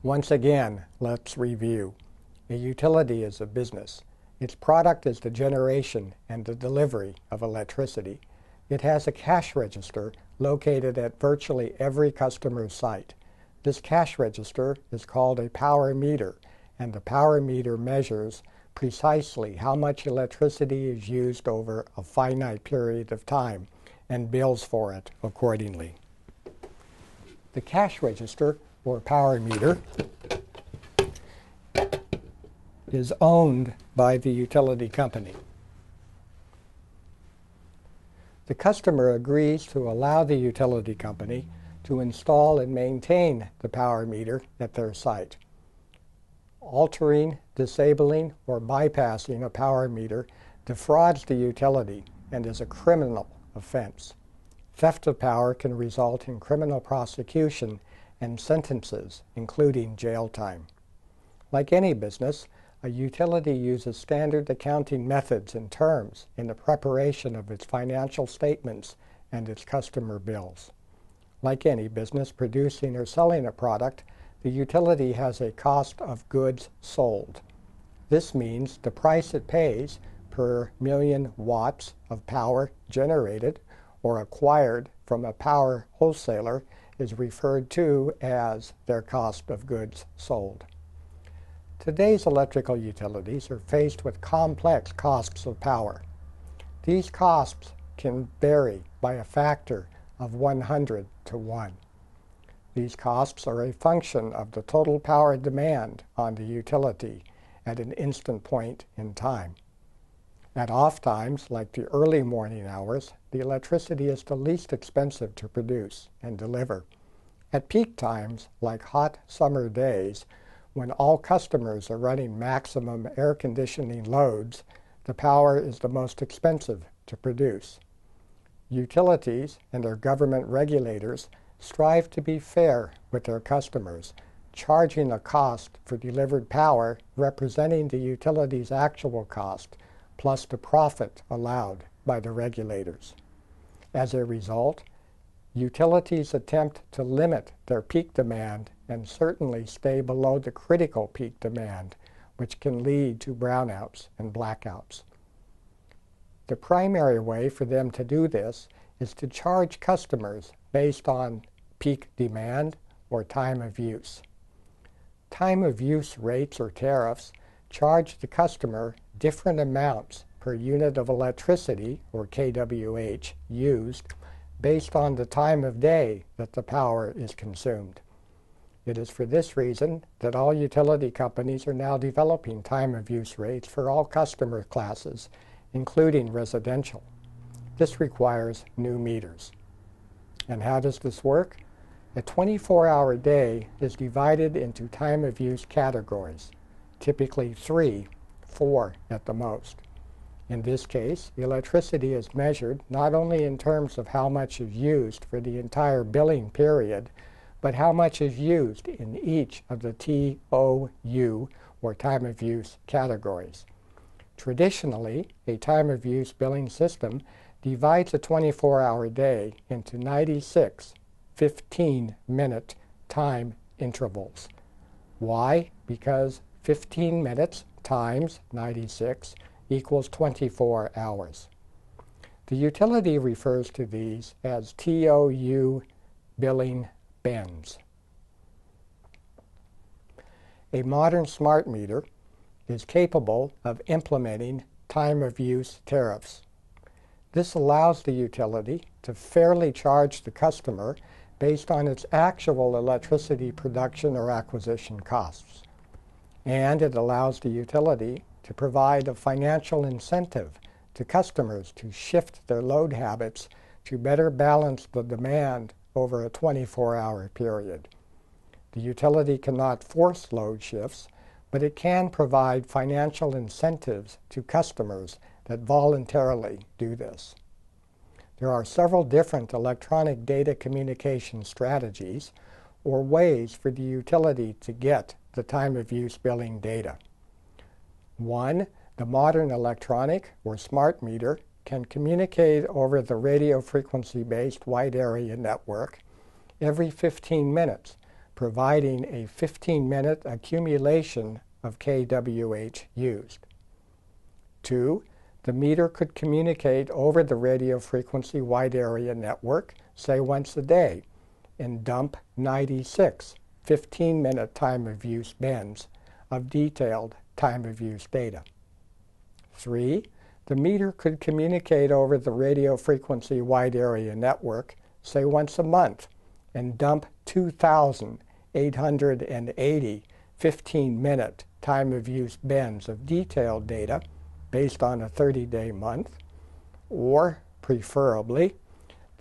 Once again, let's review. A utility is a business. Its product is the generation and the delivery of electricity. It has a cash register located at virtually every customer's site. This cash register is called a power meter, and the power meter measures precisely how much electricity is used over a finite period of time and bills for it accordingly. The cash register, or power meter, is owned by the utility company. The customer agrees to allow the utility company to install and maintain the power meter at their site. Altering, disabling, or bypassing a power meter defrauds the utility and is a criminal offense. Theft of power can result in criminal prosecution and sentences, including jail time. Like any business, a utility uses standard accounting methods and terms in the preparation of its financial statements and its customer bills. Like any business producing or selling a product, the utility has a cost of goods sold. This means the price it pays per million watts of power generated or acquired from a power wholesaler is referred to as their cost of goods sold. Today's electrical utilities are faced with complex costs of power. These costs can vary by a factor of 100 to 1. These costs are a function of the total power demand on the utility at an instant point in time. At off times, like the early morning hours, the electricity is the least expensive to produce and deliver. At peak times, like hot summer days, when all customers are running maximum air conditioning loads, the power is the most expensive to produce. Utilities and their government regulators strive to be fair with their customers, charging a cost for delivered power representing the utility's actual cost, plus the profit allowed by the regulators. As a result, utilities attempt to limit their peak demand and certainly stay below the critical peak demand, which can lead to brownouts and blackouts. The primary way for them to do this is to charge customers based on peak demand or time of use. Time of use rates or tariffs charge the customer different amounts per unit of electricity, or kWh, used based on the time of day that the power is consumed. It is for this reason that all utility companies are now developing time of use rates for all customer classes, including residential. This requires new meters. And how does this work? A 24-hour day is divided into time of use categories, typically 3, 4 at the most. In this case, electricity is measured not only in terms of how much is used for the entire billing period, but how much is used in each of the TOU, or time of use, categories. Traditionally, a time of use billing system divides a 24-hour day into 96 15-minute time intervals. Why? Because 15 minutes times 96 equals 24 hours. The utility refers to these as TOU billing bends. A modern smart meter is capable of implementing time of use tariffs. This allows the utility to fairly charge the customer based on its actual electricity production or acquisition costs. And it allows the utility to provide a financial incentive to customers to shift their load habits to better balance the demand over a 24-hour period. The utility cannot force load shifts, but it can provide financial incentives to customers that voluntarily do this. There are several different electronic data communication strategies or ways for the utility to get the time of use billing data. One, the modern electronic or smart meter can communicate over the radio frequency-based wide area network every 15 minutes, providing a 15-minute accumulation of kWh used. 2. The meter could communicate over the radio frequency wide area network, say once a day, and dump 96 15-minute time of use bins of detailed time of use data. 3. The meter could communicate over the radio frequency wide area network, say once a month, and dump 2,880 15-minute time of use bins of detailed data based on a 30-day month. Or, preferably,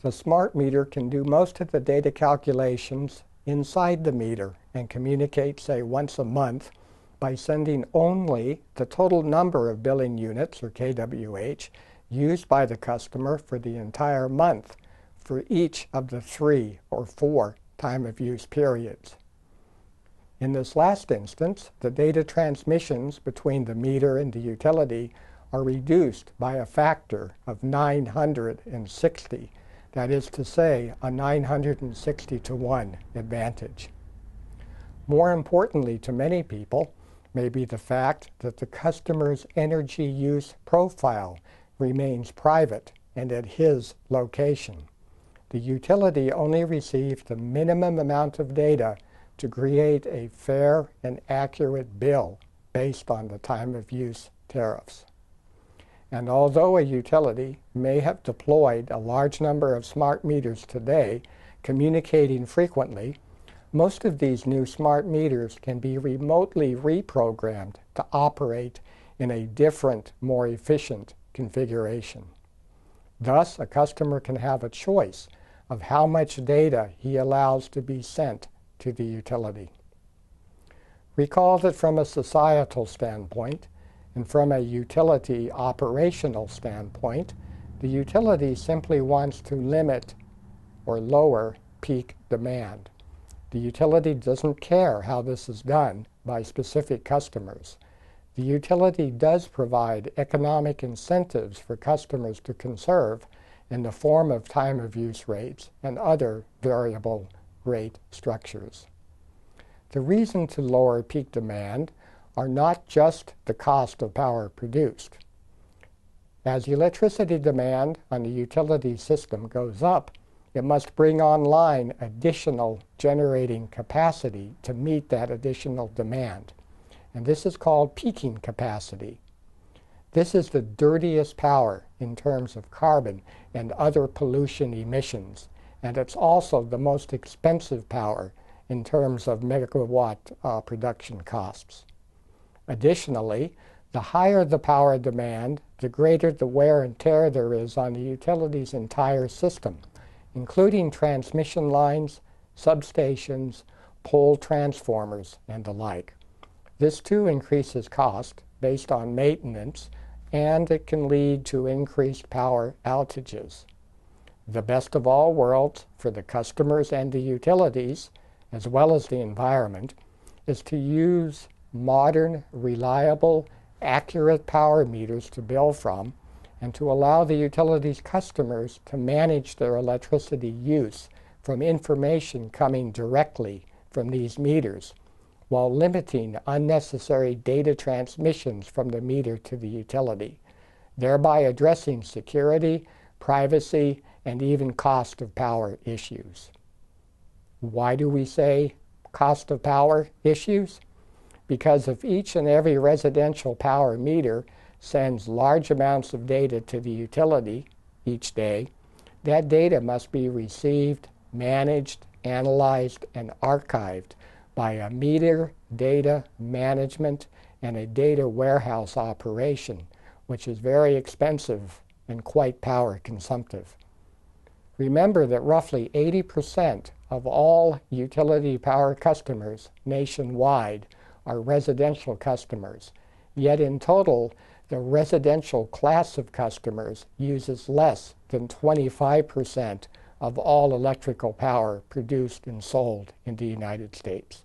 the smart meter can do most of the data calculations inside the meter and communicate, say, once a month by sending only the total number of billing units, or kWh, used by the customer for the entire month for each of the 3 or 4 time of use periods. In this last instance, the data transmissions between the meter and the utility are reduced by a factor of 960. That is to say, a 960 to 1 advantage. More importantly to many people may be the fact that the customer's energy use profile remains private and at his location. The utility only receives the minimum amount of data to create a fair and accurate bill based on the time of use tariffs. And although a utility may have deployed a large number of smart meters today, communicating frequently, most of these new smart meters can be remotely reprogrammed to operate in a different, more efficient configuration. Thus, a customer can have a choice of how much data he allows to be sent to the utility. Recall that from a societal standpoint and from a utility operational standpoint, the utility simply wants to limit or lower peak demand. The utility doesn't care how this is done by specific customers. The utility does provide economic incentives for customers to conserve in the form of time of use rates and other variable rate structures. The reason to lower peak demand are not just the cost of power produced. As electricity demand on the utility system goes up, it must bring online additional generating capacity to meet that additional demand. And this is called peaking capacity. This is the dirtiest power in terms of carbon and other pollution emissions, and it's also the most expensive power in terms of megawatt production costs. Additionally, the higher the power demand, the greater the wear and tear there is on the utility's entire system, including transmission lines, substations, pole transformers, and the like. This too increases cost based on maintenance, and it can lead to increased power outages. The best of all worlds for the customers and the utilities, as well as the environment, is to use modern, reliable, accurate power meters to bill from, and to allow the utilities' customers to manage their electricity use from information coming directly from these meters, while limiting unnecessary data transmissions from the meter to the utility, thereby addressing security, privacy, and even cost of power issues. Why do we say cost of power issues? Because if each and every residential power meter sends large amounts of data to the utility each day, that data must be received, managed, analyzed, and archived by a meter data management and a data warehouse operation, which is very expensive and quite power consumptive. Remember that roughly 80% of all utility power customers nationwide are residential customers, yet in total, the residential class of customers uses less than 25% of all electrical power produced and sold in the United States.